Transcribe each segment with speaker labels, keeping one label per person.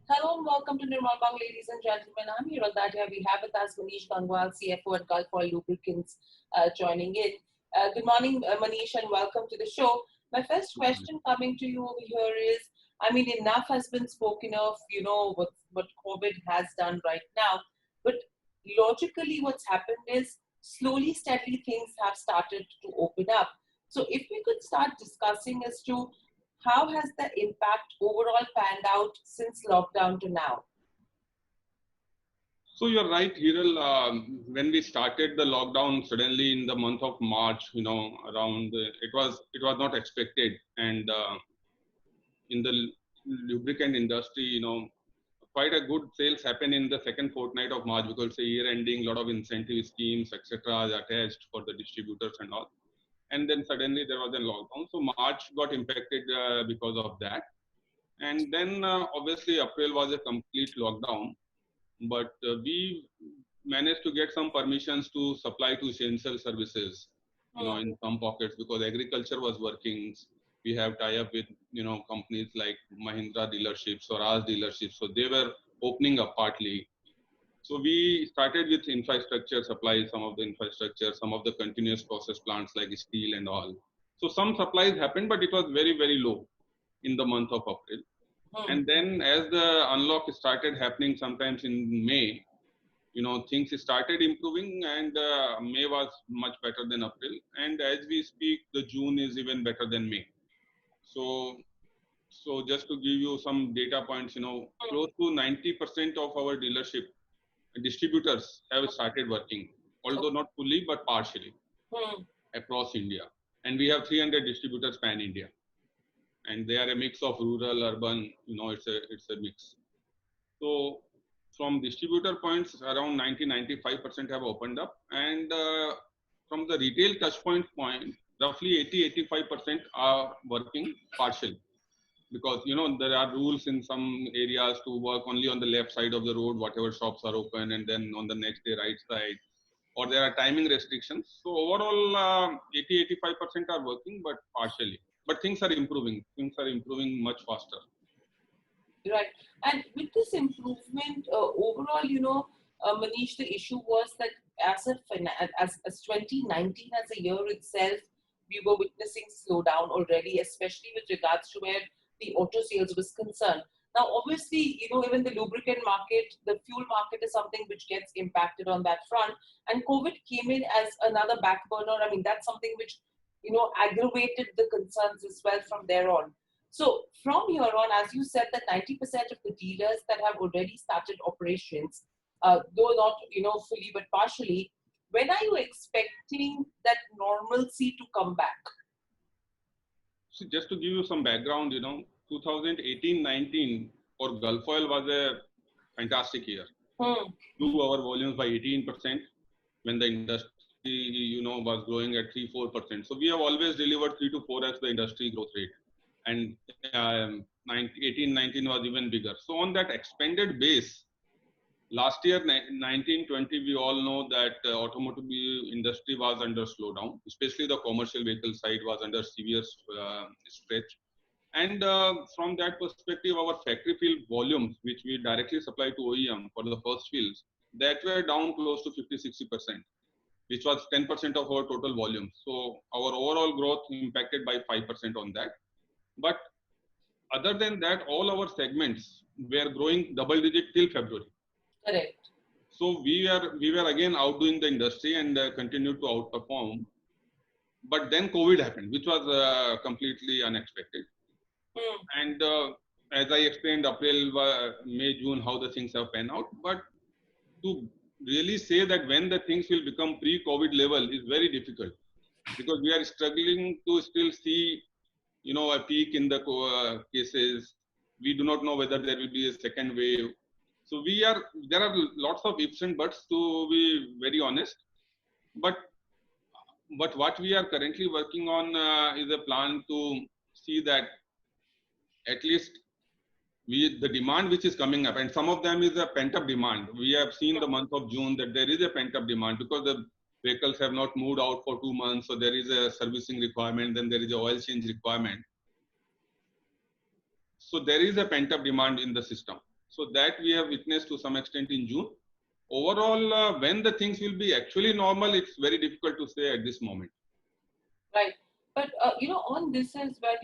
Speaker 1: Hello and welcome to Nirmal Bang, ladies and gentlemen. I'm Hiral Datia. We have with us Manish Gangwal, CFO at Gulf Oil Lubricants, joining in. Good morning, Manish, and welcome to the show. My first question coming to you over here is, I mean, enough has been spoken of, what COVID has done right now, but logically what's happened is slowly, steadily things have started to open up. So if we could start discussing as to how has the impact overall panned out since lockdown to now?
Speaker 2: So you're right, Hiral. When we started the lockdown suddenly in the month of March, it was not expected, and in the lubricant industry, quite a good sales happened in the second fortnight of March because the year ending, a lot of incentive schemes, etc., are attached for the distributors and all. And then suddenly there was a lockdown, so March got impacted because of that. And then obviously April was a complete lockdown, but we managed to get some permissions to supply to essential services, in some pockets because agriculture was working. We have tie-up with, companies like Mahindra dealerships or Raj dealerships, so they were opening up partly. So we started with infrastructure supply, some of the infrastructure, some of the continuous process plants like steel and all. So some supplies happened, but it was very, very low in the month of April. And then as the unlock started happening sometimes in May, things started improving, and May was much better than April. And as we speak, the June is even better than May. So just to give you some data points, close to 90% of our distributors have started working, although not fully, but partially across India. And we have 300 distributors pan India. And they are a mix of rural, urban, it's a mix. So from distributor points, around 90-95% have opened up, and from the retail touchpoint point, roughly 80-85% are working partially, because there are rules in some areas to work only on the left side of the road, whatever shops are open, and then on the next day right side, or there are timing restrictions. So overall, 80-85% are working, but partially. But things are improving. Things are improving much faster.
Speaker 1: Right. And with this improvement, overall, Manish, the issue was that as 2019 as a year itself, we were witnessing slowdown already, especially with regards to where the auto sales was concerned. Now, obviously, even the lubricant market, the fuel market is something which gets impacted on that front. And COVID came in as another back burner. I mean, that's something which, aggravated the concerns as well from there on. So from here on, as you said, that 90% of the dealers that have already started operations, though not fully but partially, when are you expecting that normalcy to come back?
Speaker 2: So just to give you some background, 2018-19 for Gulf Oil was a fantastic year. Grew our volumes by 18% when the industry, was growing at 3-4%. So we have always delivered 3 to 4x the industry growth rate. And 18-19 was even bigger. So on that expanded base, last year 19-20, we all know that automotive industry was under slowdown, especially the commercial vehicle side was under severe stretch. And from that perspective, our factory fill volumes, which we directly supply to OEM for the first fills, that were down close to 50-60%, which was 10% of our total volume. So our overall growth impacted by 5% on that. But other than that, all our segments were growing double digit till February.
Speaker 1: Correct.
Speaker 2: So we were again outdoing the industry and continued to outperform. But then COVID happened, which was completely unexpected. And as I explained, April, May, June, how the things have panned out. But to really say that when the things will become pre-COVID level is very difficult, because we are struggling to still see, a peak in the cases. We do not know whether there will be a second wave. So there are lots of ifs and buts, to be very honest. But what we are currently working on is a plan to see that at least the demand which is coming up, and some of them is a pent-up demand. We have seen the month of June that there is a pent-up demand because the vehicles have not moved out for 2 months, so there is a servicing requirement, then there is a oil change requirement. So there is a pent-up demand in the system. So that we have witnessed to some extent in June. Overall, when the things will be actually normal, it's very difficult to say at this moment.
Speaker 1: Right. But on this as well,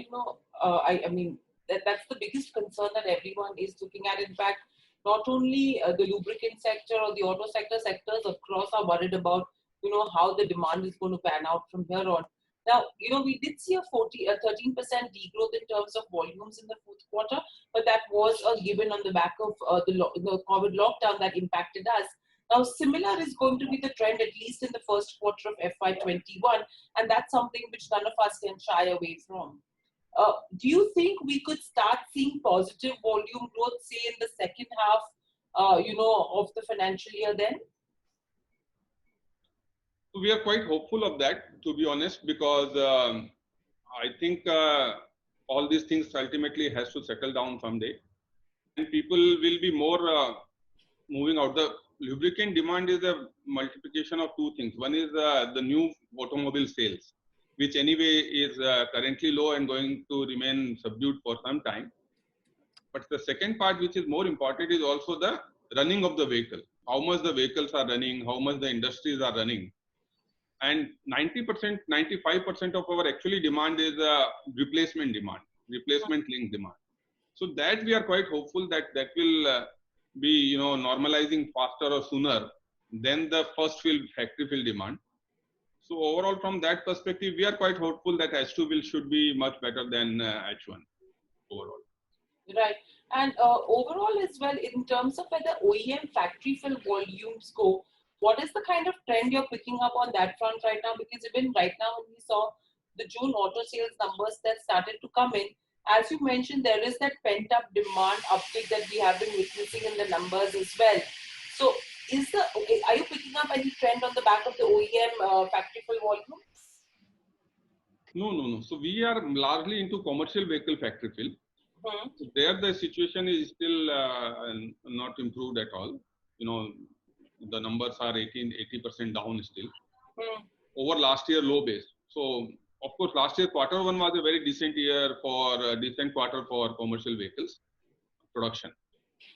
Speaker 1: I mean that's the biggest concern that everyone is looking at. In fact, not only the lubricant sector or the auto sectors across are worried about how the demand is going to pan out from here on. Now, we did see a 13% degrowth in terms of volumes in the fourth quarter, but that was a given on the back of the COVID lockdown that impacted us. Now, similar is going to be the trend, at least in the first quarter of FY21, and that's something which none of us can shy away from. Do you think we could start seeing positive volume growth, say in the second half, of the financial year then?
Speaker 2: So we are quite hopeful of that, to be honest, because I think all these things ultimately has to settle down someday, and people will be more moving out. The lubricant demand is a multiplication of two things. One is the new automobile sales, which anyway is currently low and going to remain subdued for some time. But the second part, which is more important, is also the running of the vehicle. How much the vehicles are running, how much the industries are running. And 90%, 95% of our actually demand is replacement demand, replacement linked demand. So that we are quite hopeful that that will be normalizing faster or sooner than the first fill factory fill demand. So overall, from that perspective, we are quite hopeful that H2 should be much better than H1 overall.
Speaker 1: Right. And overall as well, in terms of where the OEM factory fill volumes go, what is the kind of trend you're picking up on that front right now? Because even right now, when we saw the June auto sales numbers that started to come in, as you mentioned, there is that pent-up demand uptick that we have been witnessing in the numbers as well. So, are you picking up any trend on the back of the OEM factory fill volume?
Speaker 2: No. So we are largely into commercial vehicle factory fill. So there the situation is still not improved at all. The numbers are 80% down still over last year low base. So of course last year quarter one was a very decent year for decent quarter for commercial vehicles production.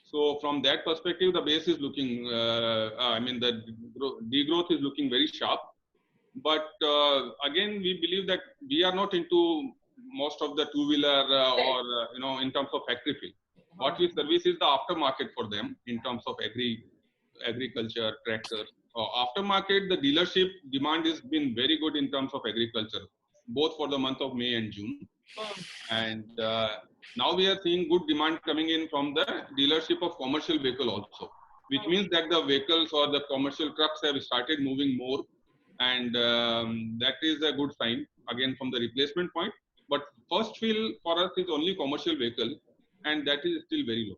Speaker 2: So from that perspective, the base is looking, the degrowth is looking very sharp. But again, we believe that we are not into most of the two-wheeler or in terms of factory fill. What we service is the aftermarket for them in terms of agriculture, tractors. Aftermarket, the dealership demand has been very good in terms of agriculture, both for the month of May and June. And now we are seeing good demand coming in from the dealership of commercial vehicle also, which means that the vehicles or the commercial trucks have started moving more. And that is a good sign, again, from the replacement point. But first fill for us is only commercial vehicle, and that is still very low.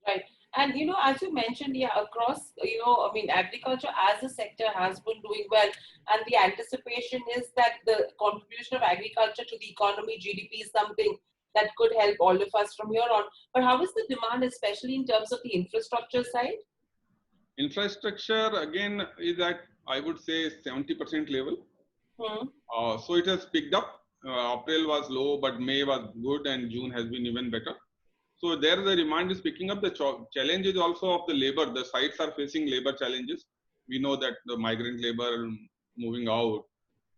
Speaker 1: Right. And, as you mentioned, across, agriculture as a sector has been doing well. And the anticipation is that the contribution of agriculture to the economy, GDP, is something that could help all of us from here on. But how is the demand, especially in terms of the infrastructure side?
Speaker 2: Infrastructure, again, is at, I would say, 70% level. So it has picked up. April was low, but May was good, and June has been even better. So there the demand is picking up. The challenge is also of the labor. The sites are facing labor challenges. We know that the migrant labor moving out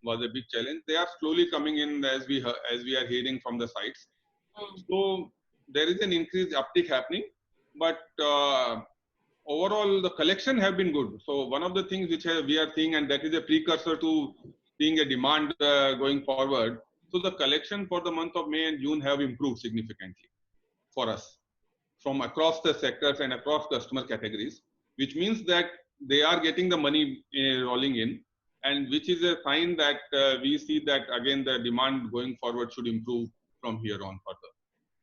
Speaker 2: was a big challenge. They are slowly coming in as we are hearing from the sites. So there is an increased uptick happening, but overall the collection have been good. So one of the things which we are seeing, and that is a precursor to seeing a demand going forward. So the collection for the month of May and June have improved significantly for us from across the sectors and across customer categories, which means that they are getting the money rolling in, and which is a sign that we see that again the demand going forward should improve from here on further.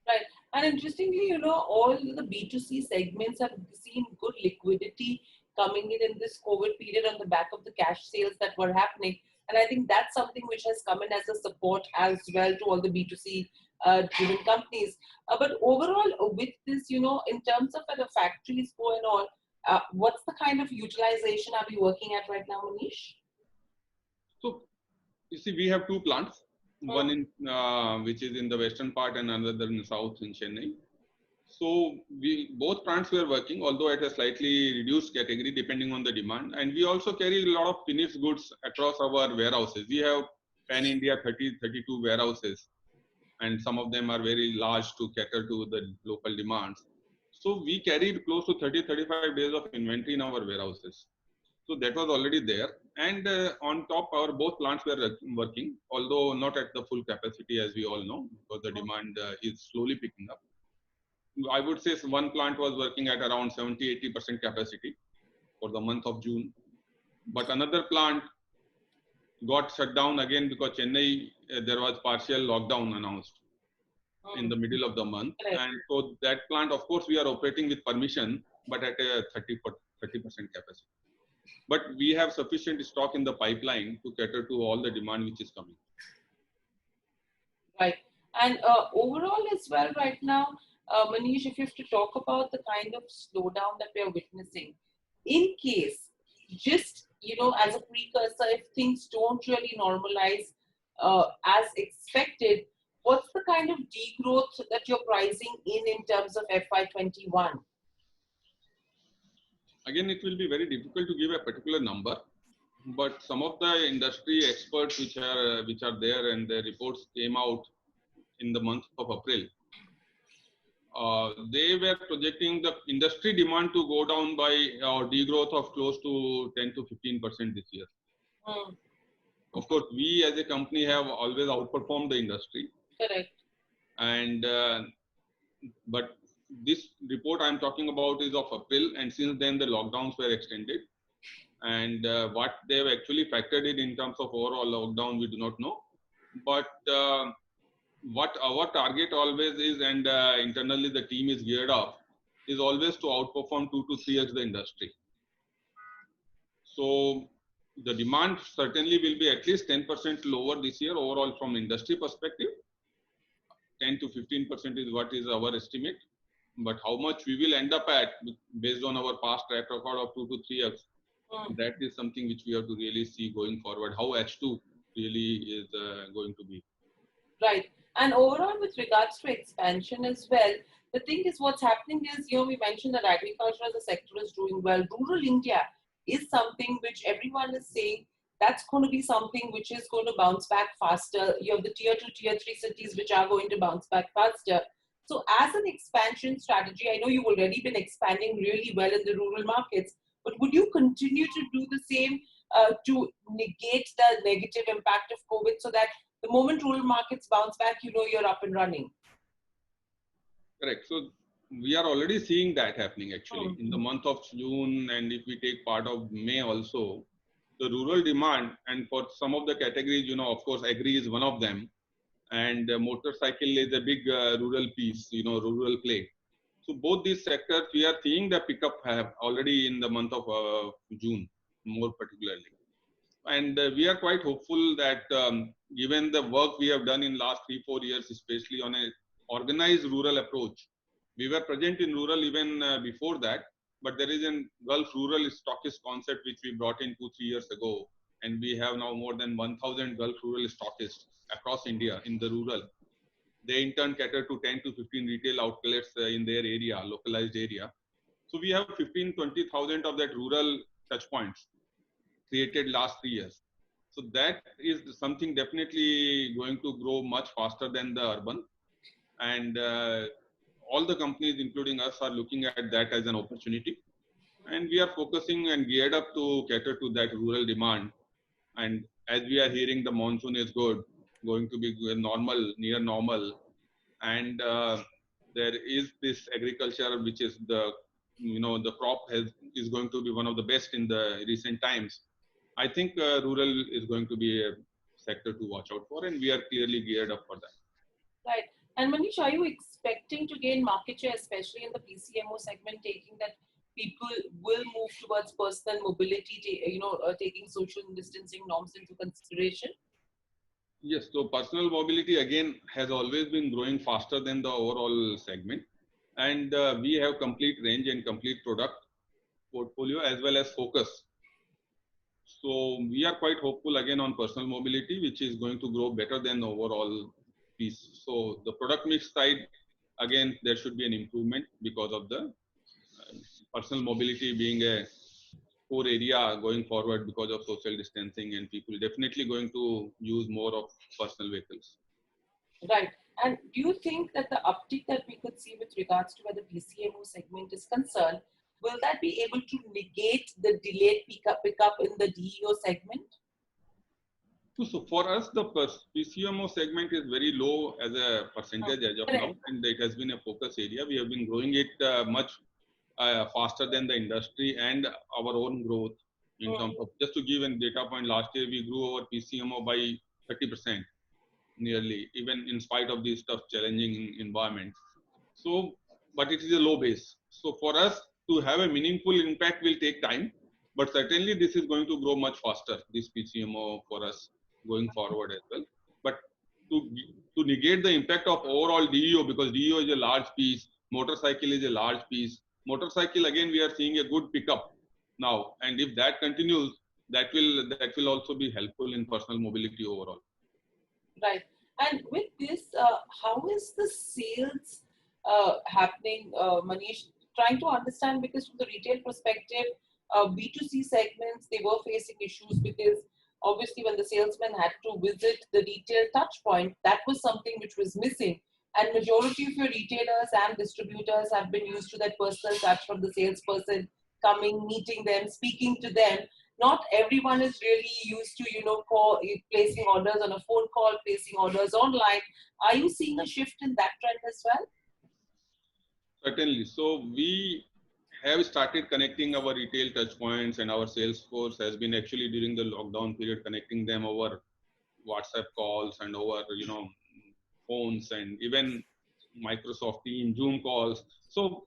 Speaker 1: Right. And interestingly, all the B2C segments have seen good liquidity coming in this COVID period on the back of the cash sales that were happening. And I think that's something which has come in as a support as well to all the B2C driven companies. But overall, with this, in terms of where the factories go and all, what's the kind of utilization are we working at right now, Manish?
Speaker 2: So, you see, we have two plants. One in which is in the western part and another in the south in Chennai. So both plants were working, although at a slightly reduced category depending on the demand. And we also carry a lot of finished goods across our warehouses. We have pan India 32 warehouses, and some of them are very large to cater to the local demands. So we carried close to 35 days of inventory in our warehouses. So that was already there. And on top, our both plants were working, although not at the full capacity, as we all know, because the demand is slowly picking up. I would say one plant was working at around 70-80% capacity for the month of June. But another plant got shut down again because Chennai, there was partial lockdown announced in the middle of the month.
Speaker 1: Correct.
Speaker 2: And so that plant, of course, we are operating with permission, but at a 30% capacity. But we have sufficient stock in the pipeline to cater to all the demand which is coming.
Speaker 1: Right. And overall as well right now, Manish, if you have to talk about the kind of slowdown that we are witnessing, in case, just, as a precursor, if things don't really normalize as expected, what's the kind of degrowth that you're pricing in terms of FY21?
Speaker 2: Again, it will be very difficult to give a particular number, but some of the industry experts which are there and the reports came out in the month of April. They were projecting the industry demand to go down by degrowth of close to 10 to 15% this year. Of course, we as a company have always outperformed the industry.
Speaker 1: Correct.
Speaker 2: And but this report I'm talking about is of April, and since then the lockdowns were extended. And what they've actually factored in terms of overall lockdown, we do not know. But what our target always is, and internally the team is geared up, is always to outperform 2 to 3x the industry. So the demand certainly will be at least 10% lower this year overall from industry perspective. 10 to 15% is what is our estimate. But how much we will end up at based on our past track record of 2 to 3x, that is something which we have to really see going forward, how H2 really is going to be.
Speaker 1: Right. And overall, with regards to expansion as well, the thing is what's happening is, we mentioned that agriculture as a sector is doing well. Rural India is something which everyone is saying that's going to be something which is going to bounce back faster. You have the tier 2, tier 3 cities which are going to bounce back faster. So as an expansion strategy, I know you've already been expanding really well in the rural markets, but would you continue to do the same to negate the negative impact of COVID so that the moment rural markets bounce back, you're up and running?
Speaker 2: Correct. So we are already seeing that happening actually in the month of June, and if we take part of May also, the rural demand, and for some of the categories, of course, agri is one of them, and motorcycle is a big rural piece, rural play. So both these sectors, we are seeing the pickup have already in the month of June, more particularly. And we are quite hopeful that given the work we have done in last 3-4 years, especially on a organized rural approach, we were present in rural even before that, but there is a Gulf rural stockist concept which we brought in 2-3 years ago, and we have now more than 1,000 Gulf rural stockists across India in the rural. They in turn cater to 10 to 15 retail outlets in their area, localized area. So we have 15-20,000 of that rural touch points created last 3 years. So that is something definitely going to grow much faster than the urban. And all the companies, including us, are looking at that as an opportunity. And we are focusing and geared up to cater to that rural demand. And as we are hearing, the monsoon is good, going to be normal, near normal. And there is this agriculture, which is the crop is going to be one of the best in the recent times. I think rural is going to be a sector to watch out for, and we are clearly geared up for that.
Speaker 1: Right. And Manish, are you expecting to gain market share, especially in the PCMO segment, taking that people will move towards personal mobility, taking social distancing norms into consideration?
Speaker 2: Yes, so personal mobility again has always been growing faster than the overall segment, and we have complete range and complete product portfolio as well as focus. So we are quite hopeful again on personal mobility, which is going to grow better than the overall piece. So the product mix side, again, there should be an improvement because of the personal mobility being a core area going forward because of social distancing, and people definitely going to use more of personal vehicles.
Speaker 1: Right. And do you think that the uptick that we could see with regards to where the PCMO segment is concerned, will that be able to negate the delayed pickup in the DEO segment?
Speaker 2: So for us, the PCMO segment is very low as a percentage as of now, and it has been a focus area. We have been growing it much faster than the industry and our own growth in terms of, just to give a data point, last year we grew our PCMO by 30% nearly, even in spite of this tough challenging environment. So, but it is a low base. So for us to have a meaningful impact will take time, but certainly this is going to grow much faster, this PCMO for us going forward as well. But to negate the impact of overall DEO, because DEO is a large piece, motorcycle is a large piece. Motorcycle, again, we are seeing a good pickup now, and if that continues, that will also be helpful in personal mobility overall.
Speaker 1: Right. And with this, how is the sales happening, Manish? Trying to understand, because from the retail perspective, B2C segments, they were facing issues because obviously when the salesman had to visit the retail touch point, that was something which was missing. And majority of your retailers and distributors have been used to that personal touch from the salesperson coming, meeting them, speaking to them. Not everyone is really used to, placing orders on a phone call, placing orders online. Are you seeing a shift in that trend as well?
Speaker 2: Certainly. So we have started connecting our retail touch points, and our sales force has been actually during the lockdown period connecting them over WhatsApp calls and over, phones, and even Microsoft Teams, Zoom calls. So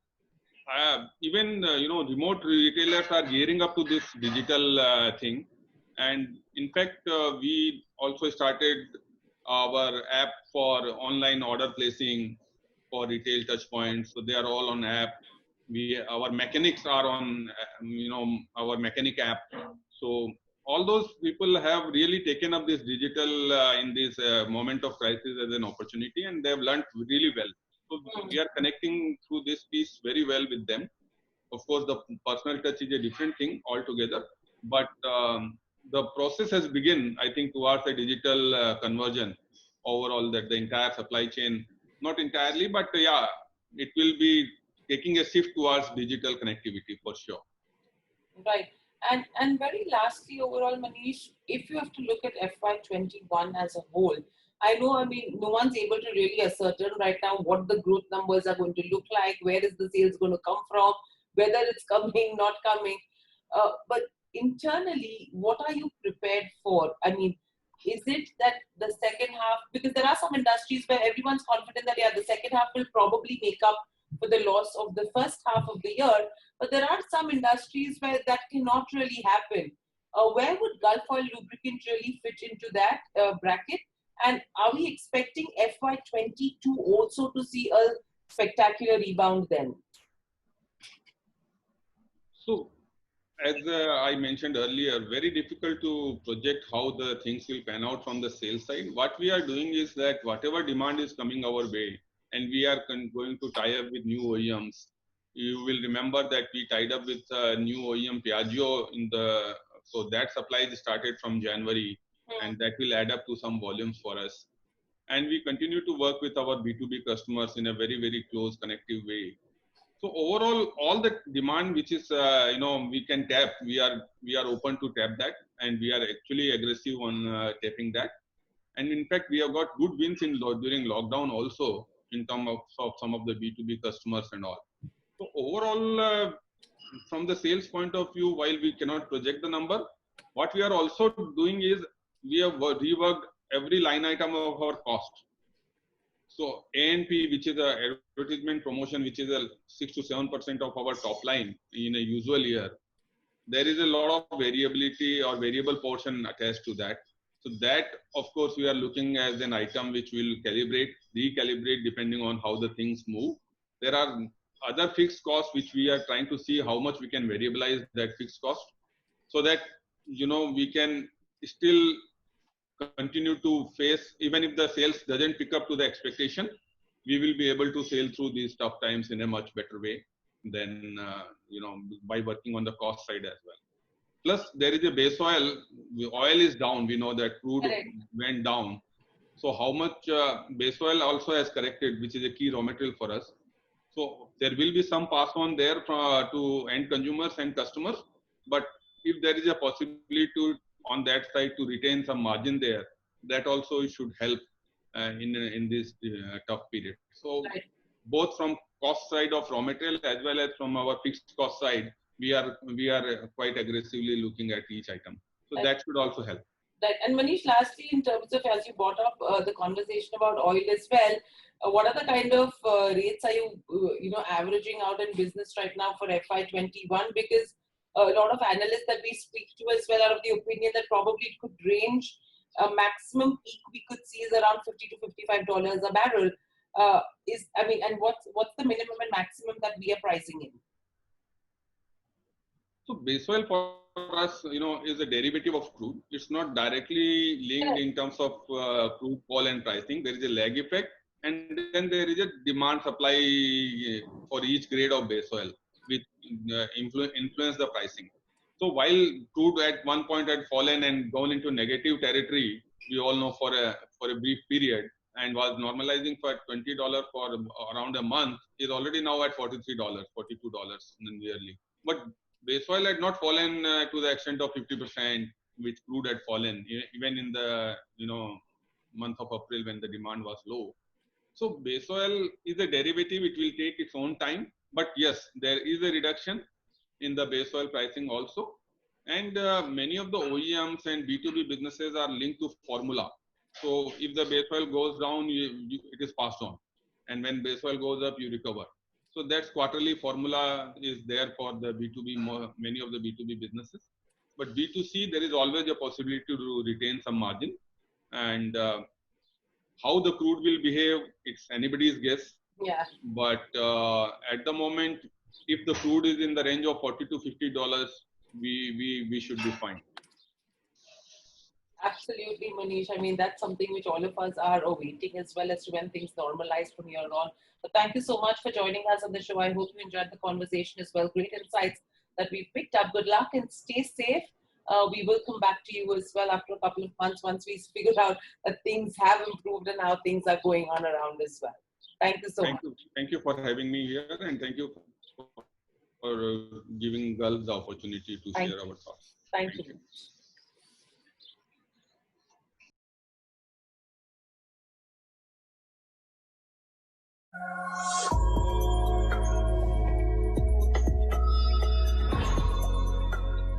Speaker 2: even remote retailers are gearing up to this digital thing, and in fact we also started our app for online order placing for retail touch points. So they are all on app. Our mechanics are on our mechanic app. So all those people have really taken up this digital in this moment of crisis as an opportunity, and they have learned really well. So we are connecting through this piece very well with them. Of course, the personal touch is a different thing altogether, but the process has begun, I think, towards a digital conversion overall, that the entire supply chain, not entirely, but yeah, it will be taking a shift towards digital connectivity for sure.
Speaker 1: Right. And very lastly, overall, Manish, if you have to look at FY21 as a whole, I mean, no one's able to really ascertain right now what the growth numbers are going to look like, where is the sales going to come from, whether it's coming, not coming. But internally, what are you prepared for? I mean, is it that the second half, because there are some industries where everyone's confident that, yeah, the second half will probably make up for the loss of the first half of the year, but there are some industries where that cannot really happen. Where would Gulf Oil Lubricant really fit into that bracket? And are we expecting FY22 also to see a spectacular rebound then?
Speaker 2: So, as I mentioned earlier, very difficult to project how the things will pan out from the sales side. What we are doing is that whatever demand is coming our way, and we are going to tie up with new OEMs. You will remember that we tied up with new OEM Piaggio so that supply started from January, and that will add up to some volumes for us. And we continue to work with our B2B customers in a very, very close connective way. So overall, all the demand which is we can tap, we are open to tap that, and we are actually aggressive on tapping that. And in fact, we have got good wins during lockdown also in terms of some of the B2B customers and all. So overall, from the sales point of view, while we cannot project the number, what we are also doing is we have reworked every line item of our cost. So A&P, which is a advertisement promotion, which is a 6 to 7% of our top line in a usual year, there is a lot of variability or variable portion attached to that. So that, of course, we are looking as an item which will recalibrate depending on how the things move. There are other fixed costs which we are trying to see how much we can variabilize that fixed cost, so that we can still continue to face, even if the sales doesn't pick up to the expectation, we will be able to sail through these tough times in a much better way than by working on the cost side as well. Plus, there is a base oil. Oil is down. We know that crude
Speaker 1: Correct.
Speaker 2: went down. So how much base oil also has corrected, which is a key raw material for us. So there will be some pass on there to end consumers and customers. But if there is a possibility on that side to retain some margin there, that also should help in this tough period. So
Speaker 1: Right.
Speaker 2: both from cost side of raw material as well as from our fixed cost side, we are quite aggressively looking at each item. So that should also help.
Speaker 1: Right. And Manish, lastly, in terms of, as you brought up the conversation about oil as well, what are the kind of rates are you, averaging out in business right now for FY21? Because a lot of analysts that we speak to as well are of the opinion that probably it could range, maximum peak we could see is around $50 to $55 a barrel. And what's the minimum and maximum that we are pricing in?
Speaker 2: So base oil for us, is a derivative of crude. It's not directly linked in terms of crude oil and pricing. There is a lag effect, and then there is a demand supply for each grade of base oil, which influence the pricing. So while crude at one point had fallen and gone into negative territory, we all know for a brief period, and was normalizing for $20 for around a month, is already now at $43, $42 nearly. But base oil had not fallen to the extent of 50%, which crude had fallen, even in the month of April when the demand was low. So base oil is a derivative; it will take its own time. But yes, there is a reduction in the base oil pricing also, and many of the OEMs and B2B businesses are linked to formula. So if the base oil goes down, it is passed on, and when base oil goes up, you recover. So that's quarterly formula is there for the B2B, many of the B2B businesses. But B2C, there is always a possibility to retain some margin. And how the crude will behave, it's anybody's guess.
Speaker 1: Yeah.
Speaker 2: But at the moment, if the crude is in the range of $40 to $50, we should be fine.
Speaker 1: Absolutely, Manish. I mean, that's something which all of us are awaiting as well as to when things normalize from here on. So thank you so much for joining us on the show. I hope you enjoyed the conversation as well. Great insights that we picked up. Good luck and stay safe. We will come back to you as well after a couple of months once we figured out that things have improved and how things are going on around as well. Thank you so much.
Speaker 2: Thank you for having me here, and thank you for giving Gulf the opportunity to share our thoughts.
Speaker 1: Thank you.